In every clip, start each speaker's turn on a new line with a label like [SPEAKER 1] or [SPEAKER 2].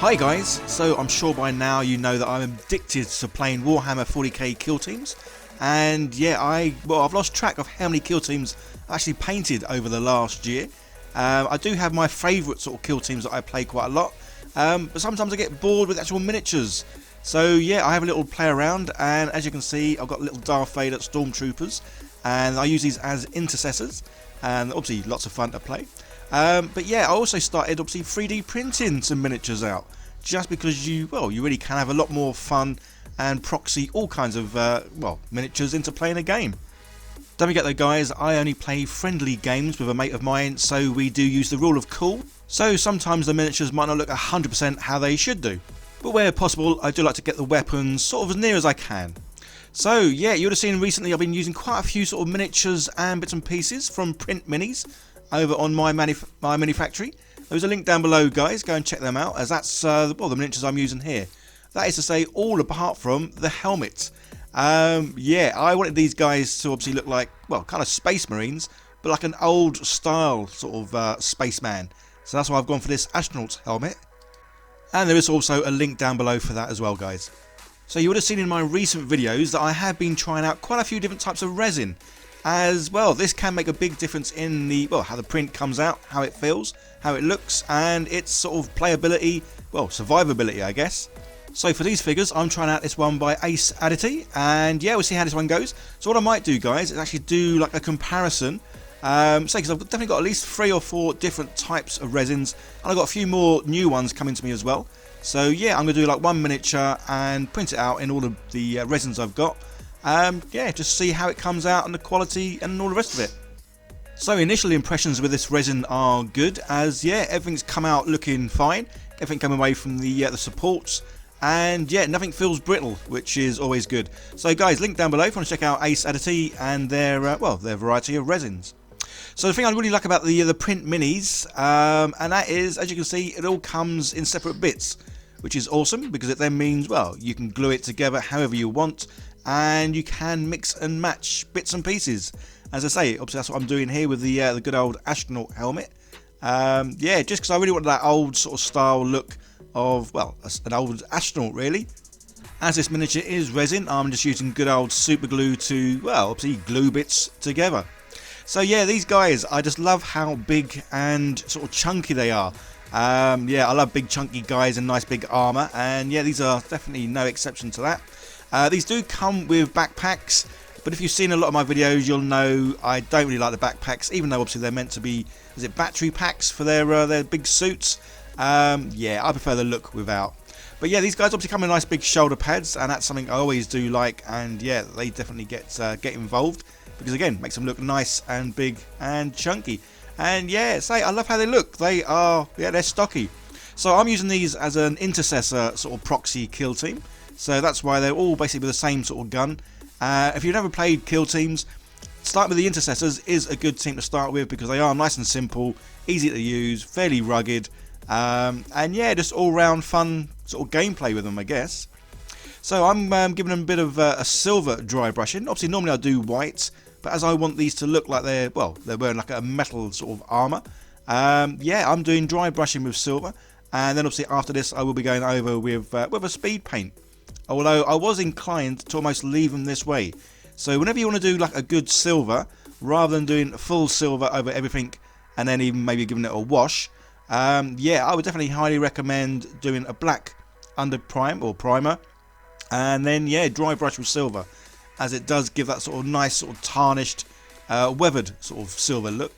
[SPEAKER 1] Hi guys, so I'm sure by now you know that I'm addicted to playing Warhammer 40k kill teams, and yeah, I've lost track of how many kill teams I actually painted over the last year. I do have my favourite sort of kill teams that I play quite a lot, but sometimes I get bored with actual miniatures. So yeah, I have a little play around, and as you can see, I've got little Darth Vader stormtroopers, and I use these as intercessors, and obviously lots of fun to play. But yeah, I also started obviously 3D printing some miniatures out, just because you really can have a lot more fun and proxy all kinds of miniatures into playing a game. Don't forget though guys, I only play friendly games with a mate of mine, so we do use the rule of cool. So sometimes the miniatures might not look 100% how they should do, but where possible I do like to get the weapons sort of as near as I can. So yeah, you would have seen recently I've been using quite a few sort of miniatures and bits and pieces from Print Minis over on my mini factory. There's a link down below guys, go and check them out, as that's the miniatures I'm using here. That is to say, all apart from the helmet. Yeah, I wanted these guys to obviously look like, well, kind of space marines, but like an old style sort of spaceman. So that's why I've gone for this Astronaut Helmet. And there is also a link down below for that as well guys. So you would have seen in my recent videos that I have been trying out quite a few different types of resin. As well, this can make a big difference in the how the print comes out, how it feels, how it looks, and its sort of playability, survivability I guess. So for these figures I'm trying out this one by Aceaddity, and yeah, we'll see how this one goes. So what I might do guys is actually do like a comparison, because I've definitely got at least 3 or 4 different types of resins, and I've got a few more new ones coming to me as well. So yeah, I'm going to do like one miniature and print it out in all of the resins I've got. Yeah, just see how it comes out and the quality and all the rest of it. So initial impressions with this resin are good, as yeah, everything's come out looking fine, everything coming away from the supports, and yeah, nothing feels brittle, which is always good. So guys, link down below if you want to check out Aceaddity and their their variety of resins. So the thing I really like about the Print Minis, and that is, as you can see, it all comes in separate bits, which is awesome because it then means, well, you can glue it together however you want, and you can mix and match bits and pieces. As I say, obviously that's what I'm doing here with the good old Astronaut Helmet. Yeah, just because I really want that old sort of style look of, well, an old astronaut really. As this miniature is resin, I'm just using good old super glue to, well, obviously glue bits together. So yeah, these guys, I just love how big and sort of chunky they are. Yeah, I love big chunky guys and nice big armour, and yeah, these are definitely no exception to that. These do come with backpacks, but if you've seen a lot of my videos, you'll know I don't really like the backpacks, even though obviously they're meant to be, is it battery packs for their big suits? Yeah, I prefer the look without. But yeah, these guys obviously come with nice big shoulder pads, and that's something I always do like, and yeah, they definitely get involved, because again, makes them look nice and big and chunky. And yeah, I love how they look. They are, yeah, they're stocky. So I'm using these as an intercessor sort of proxy kill team. So that's why they're all basically with the same sort of gun. If you've never played kill teams, starting with the intercessors is a good team to start with, because they are nice and simple, easy to use, fairly rugged, and yeah, just all round fun sort of gameplay with them I guess. So I'm giving them a bit of a silver dry brushing. Obviously normally I do white, but as I want these to look like they're wearing like a metal sort of armour, yeah, I'm doing dry brushing with silver, and then obviously after this I will be going over with a speed paint. Although I was inclined to almost leave them this way. So whenever you want to do like a good silver, rather than doing full silver over everything and then even maybe giving it a wash, yeah, I would definitely highly recommend doing a black under primer, and then yeah, dry brush with silver, as it does give that sort of nice sort of tarnished, weathered sort of silver look.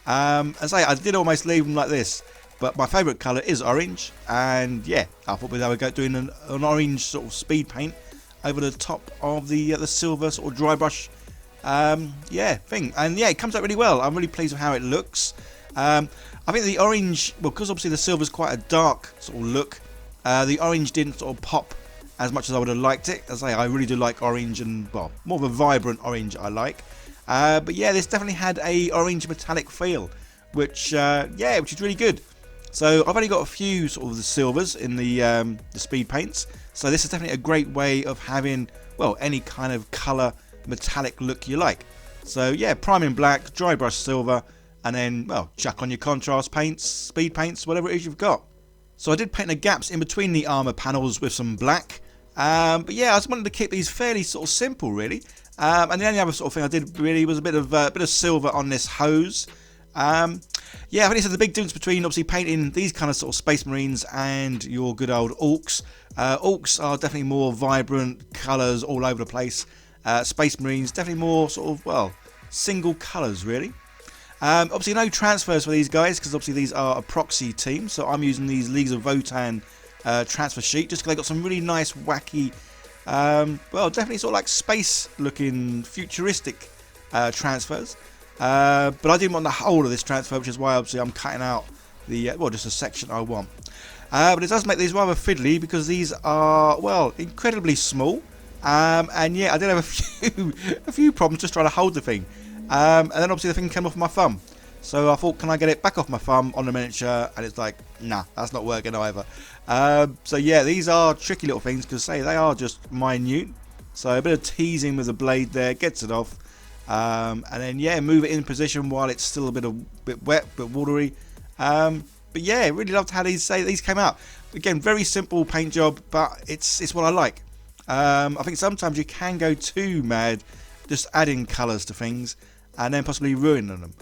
[SPEAKER 1] As I say, I did almost leave them like this, but my favourite colour is orange, and yeah, I thought we'd have a go doing an orange sort of speed paint over the top of the silver sort of dry brush yeah, thing. And yeah, it comes out really well. I'm really pleased with how it looks. I think the orange, well, because obviously the silver's quite a dark sort of look, the orange didn't sort of pop as much as I would have liked it. As I say, I really do like orange, and well, more of a vibrant orange I like. But yeah, this definitely had a orange metallic feel, which yeah, which is really good. So I've only got a few sort of the silvers in the speed paints, so this is definitely a great way of having, well, any kind of colour metallic look you like. So yeah, prime in black, dry brush silver, and then, well, chuck on your contrast paints, speed paints, whatever it is you've got. So I did paint the gaps in between the armour panels with some black. But yeah, I just wanted to keep these fairly sort of simple, really. And the only other sort of thing I did really was a bit of silver on this hose. Yeah, I think this is the big difference between obviously painting these kind of sort of Space Marines and your good old Orcs. Orcs are definitely more vibrant colours all over the place. Space Marines definitely more sort of, well, single colours really. Obviously no transfers for these guys because obviously these are a Proxy team, so I'm using these Leagues of Votan transfer sheet just because they got some really nice wacky, well, definitely sort of like space looking futuristic transfers. But I didn't want the whole of this transfer, which is why obviously I'm cutting out the well, just a section I want. But it does make these rather fiddly because these are, well, incredibly small. And yeah, I did have a few problems just trying to hold the thing. And then obviously the thing came off my thumb. So I thought, can I get it back off my thumb on the miniature? And it's like, nah, that's not working either. So yeah, these are tricky little things because say they are just minute. So a bit of teasing with the blade there gets it off. And then yeah, move it in position while it's still a bit wet, a bit watery. But yeah, really loved how these came out. Again, very simple paint job, but it's what I like. I think sometimes you can go too mad just adding colours to things and then possibly ruining them.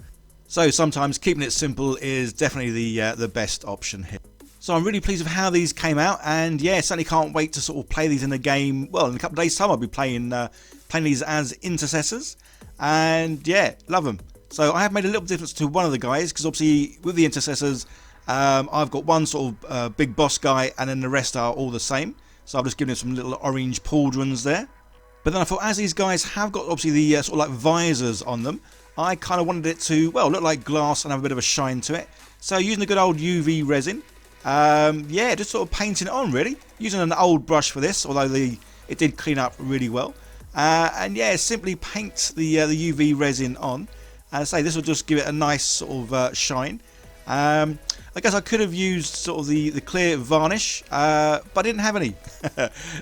[SPEAKER 1] So sometimes keeping it simple is definitely the best option here. So I'm really pleased with how these came out, and yeah, certainly can't wait to sort of play these in the game. Well, in a couple of days' time I'll be playing these as intercessors, and yeah, love them. So I have made a little difference to one of the guys because obviously with the intercessors I've got one sort of big boss guy and then the rest are all the same. So I've just given him some little orange pauldrons there. But then I thought as these guys have got obviously the sort of like visors on them, I kind of wanted it to, well, look like glass and have a bit of a shine to it. So using the good old UV resin, yeah, just sort of painting it on really. Using an old brush for this, although it did clean up really well. And yeah, simply paint the UV resin on. And I say this will just give it a nice sort of shine. I guess I could have used sort of the clear varnish, but I didn't have any.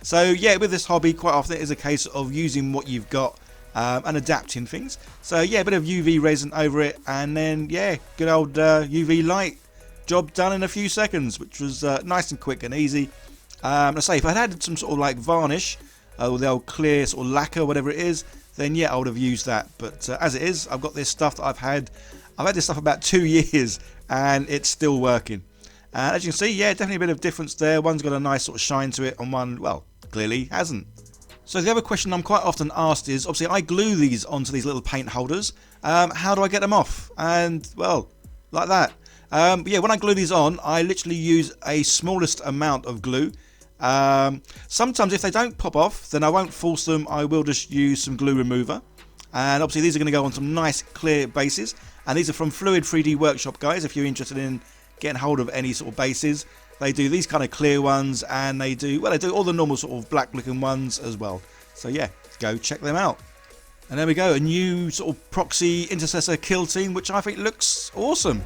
[SPEAKER 1] So yeah, with this hobby quite often it is a case of using what you've got and adapting things. So yeah, a bit of UV resin over it, and then yeah, good old UV light. Job done in a few seconds, which was nice and quick and easy. I say if I'd added some sort of like varnish or the old clear sort of lacquer, whatever it is, then yeah, I would have used that. But as it is, I've got this stuff that I've had this stuff about 2 years and it's still working. And as you can see, yeah, definitely a bit of difference there. One's got a nice sort of shine to it and one, well, clearly hasn't. So the other question I'm quite often asked is, obviously I glue these onto these little paint holders. How do I get them off? And well, like that. But yeah, when I glue these on, I literally use a smallest amount of glue. Sometimes if they don't pop off, then I won't force them. I will just use some glue remover. And obviously these are going to go on some nice clear bases. And these are from Fluid 3D Workshop, guys, if you're interested in getting hold of any sort of bases. They do these kind of clear ones, and they do all the normal sort of black looking ones as well. So yeah, go check them out. And there we go, a new sort of Proxy Intercessor kill team, which I think looks awesome.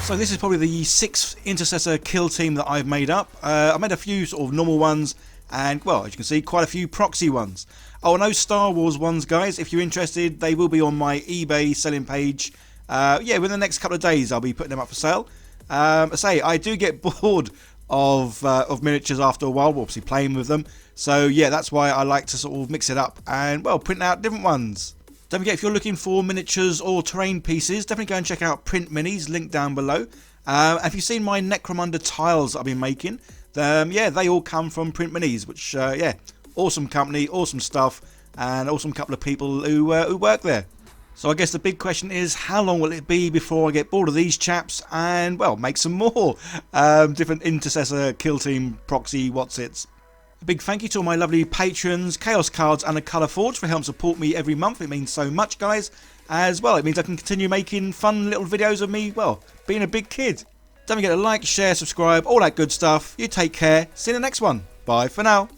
[SPEAKER 1] So this is probably the 6th Intercessor kill team that I've made up. I made a few sort of normal ones and, well, as you can see, quite a few Proxy ones. Oh, and those Star Wars ones, guys, if you're interested, they will be on my eBay selling page. Yeah, within the next couple of days I'll be putting them up for sale. I do get bored of miniatures after a while, obviously playing with them. So yeah, that's why I like to sort of mix it up and, well, print out different ones. Don't forget, if you're looking for miniatures or terrain pieces, definitely go and check out Print Minis, link down below. If you've seen my necromunda tiles that I've been making, yeah, they all come from Print Minis, which, yeah, awesome company, awesome stuff, and awesome couple of people who work there. So I guess the big question is, how long will it be before I get bored of these chaps and, well, make some more different Intercessor, Kill Team, Proxy, what's-its. A big thank you to all my lovely patrons, Chaos Cards and the Colour Forge for helping support me every month. It means so much, guys. As well, it means I can continue making fun little videos of me, well, being a big kid. Don't forget to like, share, subscribe, all that good stuff. You take care. See you in the next one. Bye for now.